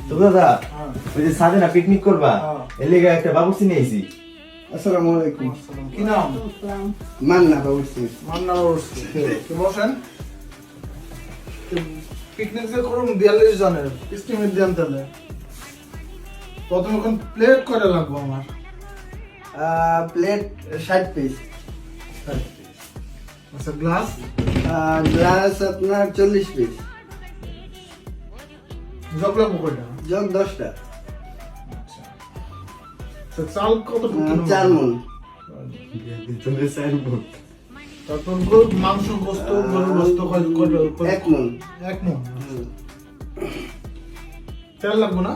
তো দাদা ওই যে সাথে না পিকনিক করবা এর লেগে একটা বাবুর্চি নিয়ে আইছি। আসসালামু আলাইকুম। কি নাম? মান্না বাবুর্চি। মান্না বাবুর্চি। কি বসেন? পিকনিক যে করুন 42 জনের এস্টিমেট দেন তাহলে। প্রথমে কোন প্লেট করে লাগবে আমার? Plate 60 piece. আচ্ছা গ্লাস? গ্লাস আপনার 40 পিস। জগ লাগবে কয়টা? জগ 10টা। আচ্ছা চাল কত কিলো? 4 মণ। তারপর গরুর মাংস গোস্ত গরুর গোস্ত কয়টা? 1 মণ। 1 মণ। তেল লাগবে না?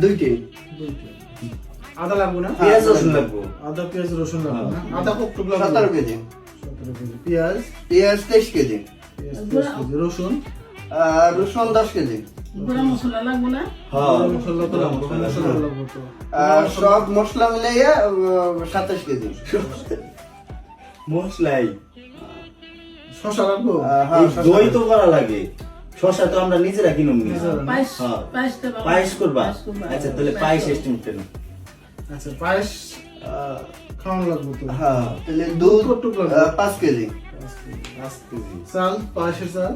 2 টিন। আদা লাগবে না? পেঁয়াজ রসুন লাগবে। আদা পেঁয়াজ রসুন লাগবে না? আদা কত লাগবে? 17 কেজি। 17 কেজি। পেঁয়াজ? পেঁয়াজ 23 কেজি। পেঁয়াজ 23 কেজি। রসুন? রসুন 10 কেজি। গুঁড়া মশলা লাগবে না? হ্যাঁ মশলা তো লাগবে, মশলা লাগবে তো। সব মশলা মিলাইয়া 27 কেজি। মশলাই শসা লাগবে? হ্যাঁ, এই দই তো করা লাগে, শশা তো আমরা নিজেরা কিনুম নি। পায়েস হ্যাঁ। পায়েস দেবা। পায়েস করবা? করবা। আচ্ছা তাহলে পায়েস এস্টিমেট কেন? আচ্ছা পায়েস খাওয়ানো লাগবে তো। হ্যাঁ, তাহলে দুধ কতটুকু লাগবে? 5 কেজি। 5 কেজি। চাল পায়েসের চাল?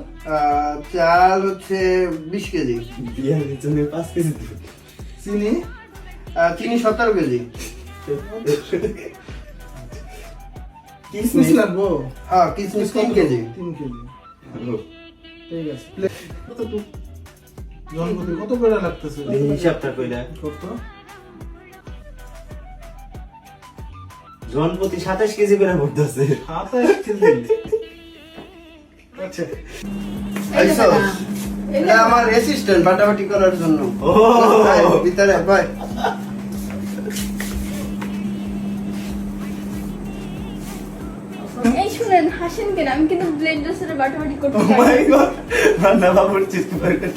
চাল হচ্ছে 20 কেজি। বিয়ার জন্য 5 কেজি দিবে। চিনি? চিনি 17 কেজি। কিশমিশ লাগবে? হ্যাঁ, কিশমিশ 3 কেজি। 3 কেজি। ঠিক আছে। প্লেট কতটুকু? জনপ্রতি কত করে লাগতেছে? এই হিসাবটা কইলা কত? জনপ্রতি 27 কেজি করে পড়তেছে। 27 কেজি। আচ্ছা আইসো, এটা আমার অ্যাসিস্ট্যান্ট বাটাবাটি করার জন্য। ও আয়, ভিতরে ভাই। এই শুনেন, হাসেন কেন? আমি কিন্তু ব্লেড ড্রেসের বাটাবাটি করতে ও পারি। মাই গড, রান্না বাবুর চিস্ট বার্গার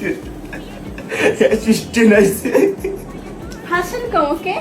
অ্যাসিস্ট্যান্ট আইছে। হাসেন কম, ওকে?